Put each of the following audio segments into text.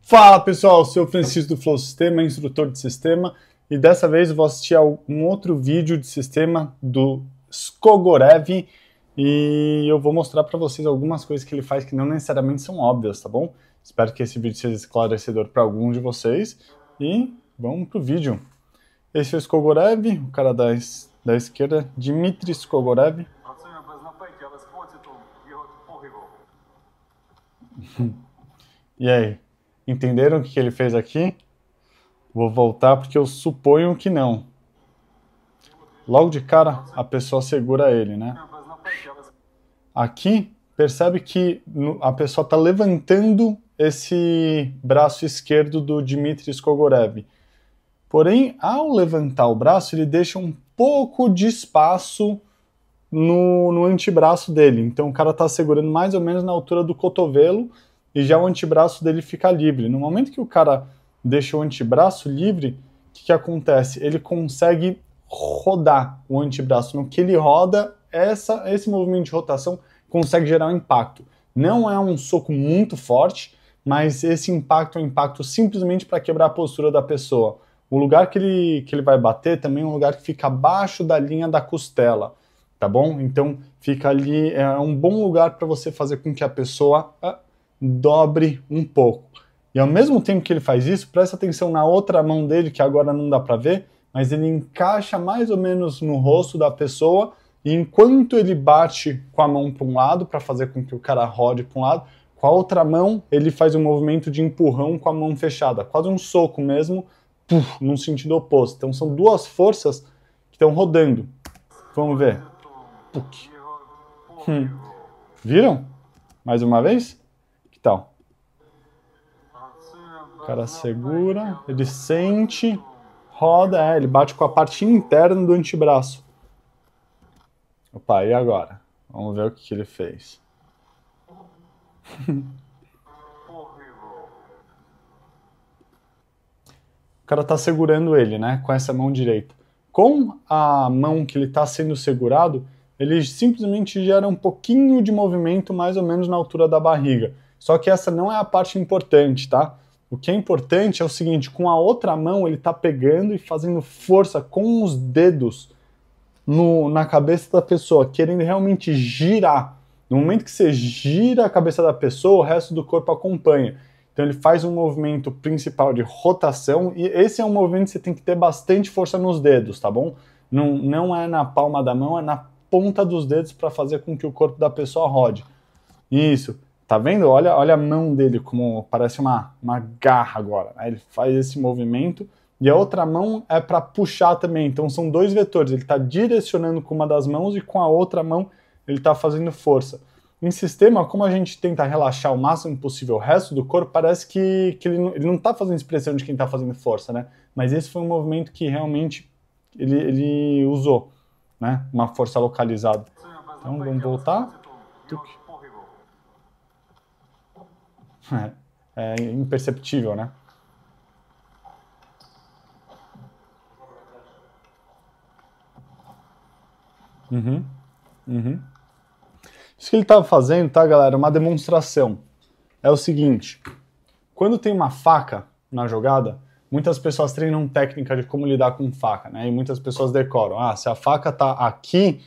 Fala pessoal, sou o Francisco do Flow Sistema, instrutor de sistema, e dessa vez eu vou assistir a um outro vídeo de sistema do Skogorev e eu vou mostrar para vocês algumas coisas que ele faz que não necessariamente são óbvias, tá bom? Espero que esse vídeo seja esclarecedor para alguns de vocês e vamos pro vídeo. Esse é o Skogorev, o cara da esquerda, Dmitry Skogorev. E aí? Entenderam o que ele fez aqui? Vou voltar porque eu suponho que não. Logo de cara, a pessoa segura ele, né? Aqui, percebe que a pessoa está levantando esse braço esquerdo do Dmitry Skogorev. Porém, ao levantar o braço, ele deixa um pouco de espaço no antebraço dele. Então o cara está segurando mais ou menos na altura do cotovelo e já o antebraço dele fica livre. No momento que o cara deixa o antebraço livre, o que acontece? Ele consegue rodar o antebraço. No que ele roda, esse movimento de rotação consegue gerar um impacto. Não é um soco muito forte, mas esse impacto é um impacto simplesmente para quebrar a postura da pessoa. O lugar que ele vai bater também é um lugar que fica abaixo da linha da costela, tá bom? Então fica ali, é um bom lugar para você fazer com que a pessoa dobre um pouco. E ao mesmo tempo que ele faz isso, presta atenção na outra mão dele, que agora não dá para ver, mas ele encaixa mais ou menos no rosto da pessoa, e enquanto ele bate com a mão para um lado, para fazer com que o cara rode para um lado, com a outra mão ele faz um movimento de empurrão com a mão fechada, quase um soco mesmo, num sentido oposto. Então são duas forças que estão rodando. Vamos ver. Viram? Mais uma vez? Que tal? O cara segura, ele sente, roda, ele bate com a parte interna do antebraço. Opa, e agora? Vamos ver o que ele fez. O cara tá segurando ele, né, com essa mão direita. Com a mão que ele tá sendo segurado, ele simplesmente gera um pouquinho de movimento mais ou menos na altura da barriga. Só que essa não é a parte importante, tá? O que é importante é o seguinte, com a outra mão ele tá pegando e fazendo força com os dedos na cabeça da pessoa, querendo realmente girar. No momento que você gira a cabeça da pessoa, o resto do corpo acompanha. Então ele faz um movimento principal de rotação, e esse é um movimento que você tem que ter bastante força nos dedos, tá bom? Não é na palma da mão, é na ponta dos dedos para fazer com que o corpo da pessoa rode. Isso. Tá vendo? Olha a mão dele como parece uma garra agora. Né? Ele faz esse movimento e a outra mão é para puxar também. Então são dois vetores. Ele está direcionando com uma das mãos e com a outra mão ele está fazendo força. Em sistema, como a gente tenta relaxar o máximo possível o resto do corpo, parece que ele não está fazendo expressão de quem está fazendo força, né? Mas esse foi um movimento que realmente ele usou, né? Uma força localizada. Então vamos voltar. É imperceptível, né? Isso que ele estava fazendo, tá, galera? Uma demonstração. É o seguinte, quando tem uma faca na jogada, muitas pessoas treinam técnica de como lidar com faca, né? E muitas pessoas decoram. Ah, se a faca tá aqui,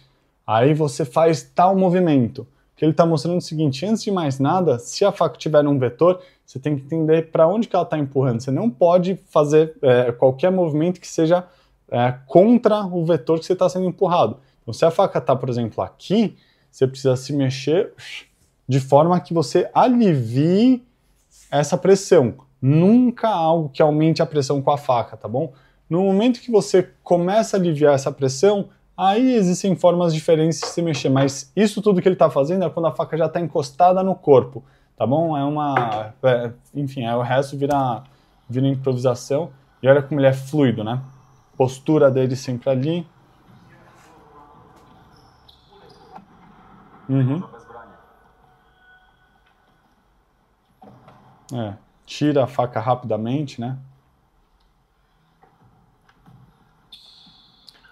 aí você faz tal movimento. O que ele está mostrando é o seguinte, antes de mais nada, se a faca tiver um vetor, você tem que entender para onde que ela está empurrando. Você não pode fazer qualquer movimento que seja contra o vetor que você está sendo empurrado. Então, se a faca está, por exemplo, aqui, você precisa se mexer de forma que você alivie essa pressão. Nunca algo que aumente a pressão com a faca, tá bom? No momento que você começa a aliviar essa pressão, aí existem formas diferentes de se mexer, mas isso tudo que ele está fazendo é quando a faca já está encostada no corpo, tá bom? Enfim, o resto vira improvisação, e olha como ele é fluido, né? Postura dele sempre ali. Tira a faca rapidamente, né?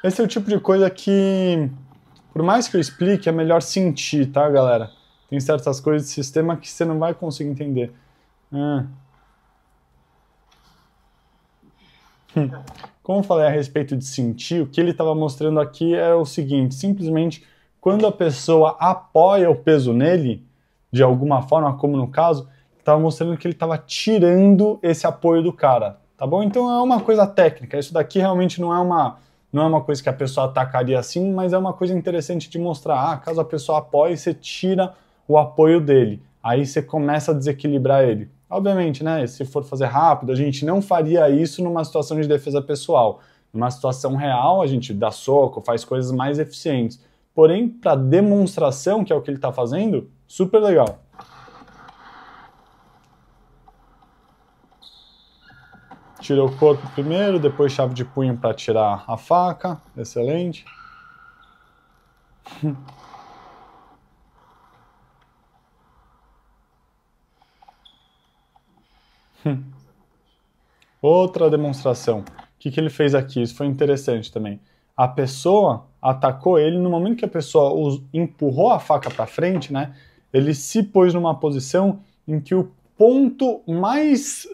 Esse é o tipo de coisa que, por mais que eu explique, é melhor sentir, tá, galera? Tem certas coisas de sistema que você não vai conseguir entender. Como eu falei a respeito de sentir, o que ele estava mostrando aqui é o seguinte, simplesmente quando a pessoa apoia o peso nele, de alguma forma, como no caso, estava mostrando que ele estava tirando esse apoio do cara, tá bom? Então é uma coisa técnica, isso daqui realmente não é uma coisa que a pessoa atacaria assim, mas é uma coisa interessante de mostrar, caso a pessoa apoie, você tira o apoio dele, aí você começa a desequilibrar ele. Obviamente, né, se for fazer rápido, a gente não faria isso numa situação de defesa pessoal. Numa situação real, a gente dá soco, faz coisas mais eficientes. Porém, para demonstração, que é o que ele está fazendo, super legal. Tira o corpo primeiro, depois chave de punho para tirar a faca. Excelente. Outra demonstração. O que ele fez aqui? Isso foi interessante também. A pessoa atacou ele, no momento que a pessoa empurrou a faca para frente, né? Ele se pôs numa posição em que o ponto mais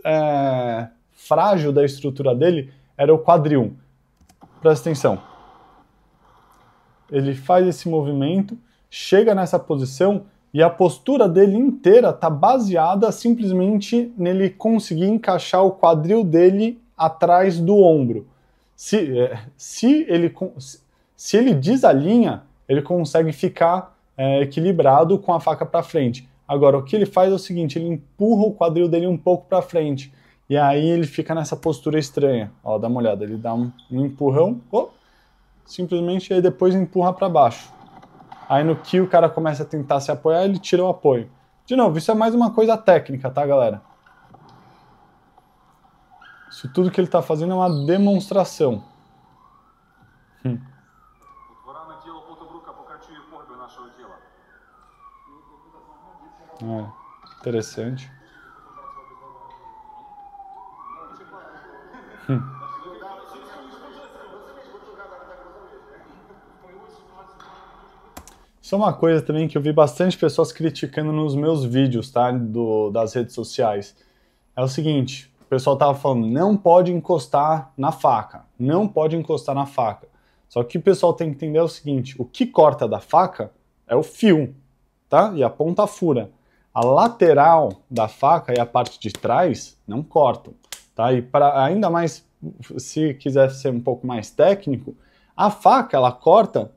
frágil da estrutura dele era o quadril. Presta atenção. Ele faz esse movimento, chega nessa posição e a postura dele inteira está baseada simplesmente nele conseguir encaixar o quadril dele atrás do ombro. Se ele desalinha, ele consegue ficar equilibrado com a faca para frente. Agora, o que ele faz é o seguinte, ele empurra o quadril dele um pouco para frente. E aí ele fica nessa postura estranha. Ó, dá uma olhada, ele dá um empurrão, simplesmente aí depois empurra para baixo. Aí no que o cara começa a tentar se apoiar, ele tira o apoio. De novo, isso é mais uma coisa técnica, tá, galera? Isso tudo que ele está fazendo é uma demonstração. Interessante. Isso é uma coisa também que eu vi bastante pessoas criticando nos meus vídeos, tá? Das redes sociais. É o seguinte, o pessoal tava falando, não pode encostar na faca. Não pode encostar na faca. Só que o pessoal tem que entender é o seguinte, o que corta da faca é o fio, tá? E a ponta fura. A lateral da faca e a parte de trás não cortam, tá? E ainda mais, se quiser ser um pouco mais técnico, a faca, ela corta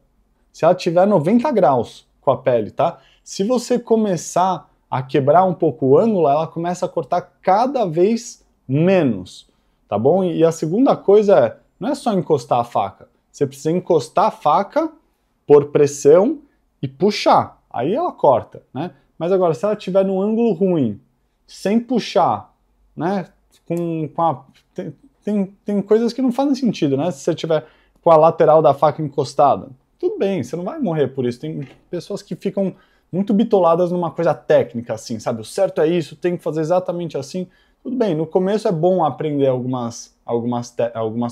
se ela tiver 90 graus com a pele, tá? Se você começar a quebrar um pouco o ângulo, ela começa a cortar cada vez menos, tá bom? E a segunda coisa não é só encostar a faca. Você precisa encostar a faca, pôr pressão e puxar. Aí ela corta, né? Mas agora, se ela estiver num ângulo ruim, sem puxar, né? Tem coisas que não fazem sentido, né? Se você tiver com a lateral da faca encostada, tudo bem, você não vai morrer por isso. Tem pessoas que ficam muito bitoladas numa coisa técnica, assim, sabe? O certo é isso, tem que fazer exatamente assim. Tudo bem, no começo é bom aprender algumas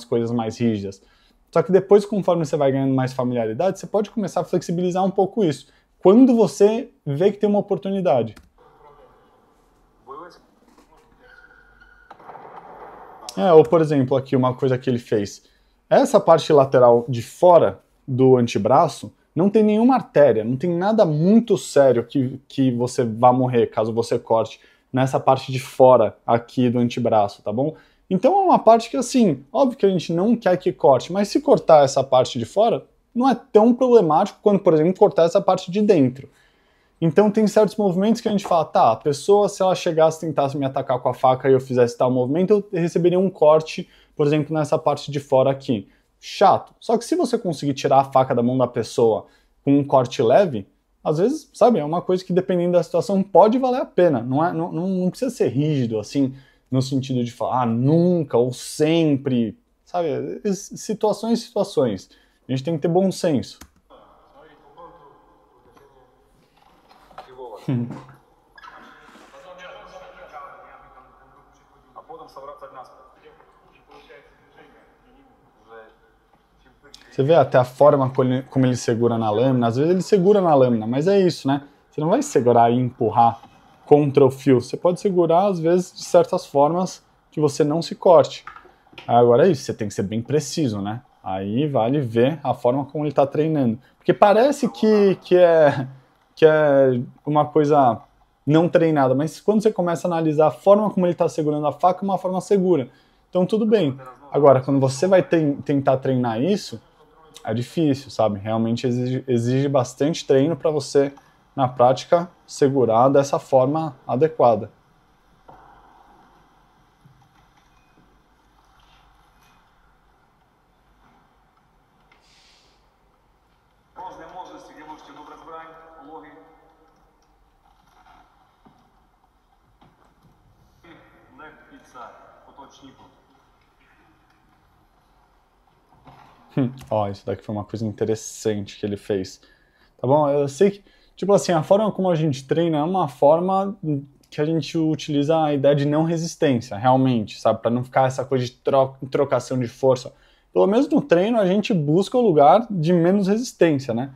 coisas mais rígidas. Só que depois, conforme você vai ganhando mais familiaridade, você pode começar a flexibilizar um pouco isso. Quando você vê que tem uma oportunidade. Ou por exemplo, aqui uma coisa que ele fez. Essa parte lateral de fora do antebraço não tem nenhuma artéria, não tem nada muito sério que você vá morrer caso você corte nessa parte de fora aqui do antebraço, tá bom? Então é uma parte que, assim, óbvio que a gente não quer que corte, mas se cortar essa parte de fora, não é tão problemático quanto, por exemplo, cortar essa parte de dentro. Então tem certos movimentos que a gente fala, tá, a pessoa, se ela chegasse e tentasse me atacar com a faca e eu fizesse tal movimento, eu receberia um corte, por exemplo, nessa parte de fora aqui. Chato. Só que se você conseguir tirar a faca da mão da pessoa com um corte leve, às vezes, sabe, é uma coisa que dependendo da situação pode valer a pena. Não precisa ser rígido, assim, no sentido de falar, nunca ou sempre, sabe, situações. A gente tem que ter bom senso. Você vê até a forma como ele segura na lâmina, às vezes ele segura na lâmina, mas é isso, né? Você não vai segurar e empurrar contra o fio, você pode segurar, às vezes, de certas formas que você não se corte. Agora é isso, você tem que ser bem preciso, né? Aí vale ver a forma como ele está treinando. Porque parece que é uma coisa não treinada, mas quando você começa a analisar a forma como ele está segurando a faca, é uma forma segura. Então tudo bem. Agora, quando você vai tentar treinar isso, é difícil, sabe? Realmente exige bastante treino para você, na prática, segurar dessa forma adequada. Ó, isso daqui foi uma coisa interessante que ele fez. Tá bom? Eu sei que, tipo assim, a forma como a gente treina é uma forma que a gente utiliza a ideia de não resistência, realmente, sabe? Para não ficar essa coisa de trocação de força. Pelo menos no treino a gente busca o lugar de menos resistência, né?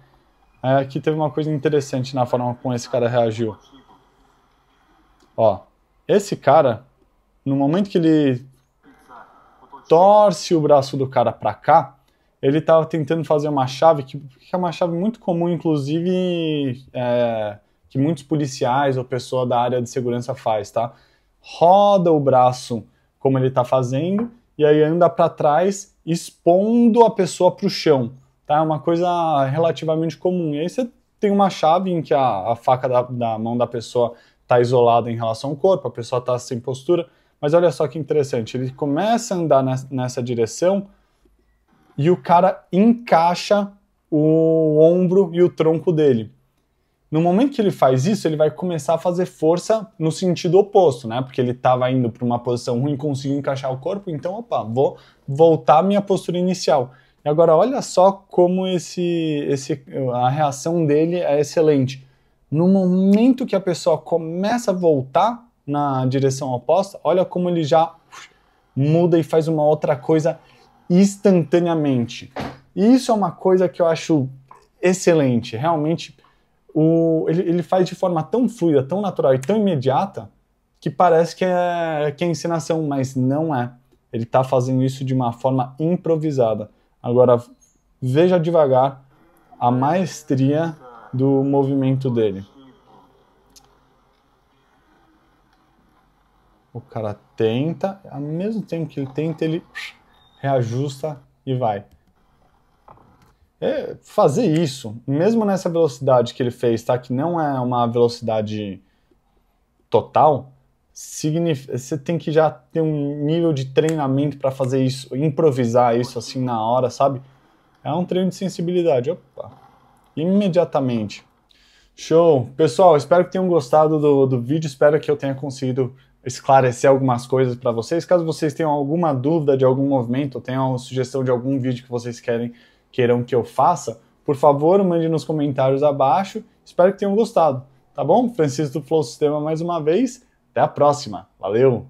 Aqui teve uma coisa interessante na forma como esse cara reagiu. Ó, esse cara, no momento que ele torce o braço do cara para cá, ele estava tentando fazer uma chave que é uma chave muito comum, inclusive que muitos policiais ou pessoa da área de segurança faz, tá? Roda o braço como ele está fazendo e aí anda para trás, expondo a pessoa para o chão, tá? É uma coisa relativamente comum. E aí você tem uma chave em que a faca da mão da pessoa está isolada em relação ao corpo, a pessoa está sem postura, mas olha só que interessante, ele começa a andar nessa direção e o cara encaixa o ombro e o tronco dele. No momento que ele faz isso, ele vai começar a fazer força no sentido oposto, né? Porque ele estava indo para uma posição ruim, conseguiu encaixar o corpo, então, opa, vou voltar à minha postura inicial. E agora, olha só como a reação dele é excelente. No momento que a pessoa começa a voltar na direção oposta, olha como ele já muda e faz uma outra coisa instantaneamente. E isso é uma coisa que eu acho excelente. Realmente, ele faz de forma tão fluida, tão natural e tão imediata que parece que é encenação, mas não é. Ele está fazendo isso de uma forma improvisada. Agora, veja devagar a maestria do movimento dele. O cara tenta, ao mesmo tempo que ele tenta, ele reajusta e vai. Fazer isso, mesmo nessa velocidade que ele fez, tá? Que não é uma velocidade total, você tem que já ter um nível de treinamento para fazer isso, improvisar isso assim na hora, sabe? É um treino de sensibilidade. Opa! Imediatamente. Show! Pessoal, espero que tenham gostado do vídeo, espero que eu tenha conseguido esclarecer algumas coisas para vocês. Caso vocês tenham alguma dúvida de algum movimento, ou tenham uma sugestão de algum vídeo que vocês queiram que eu faça, por favor, mande nos comentários abaixo. Espero que tenham gostado, tá bom? Francisco do Flow Sistema mais uma vez. Até a próxima. Valeu!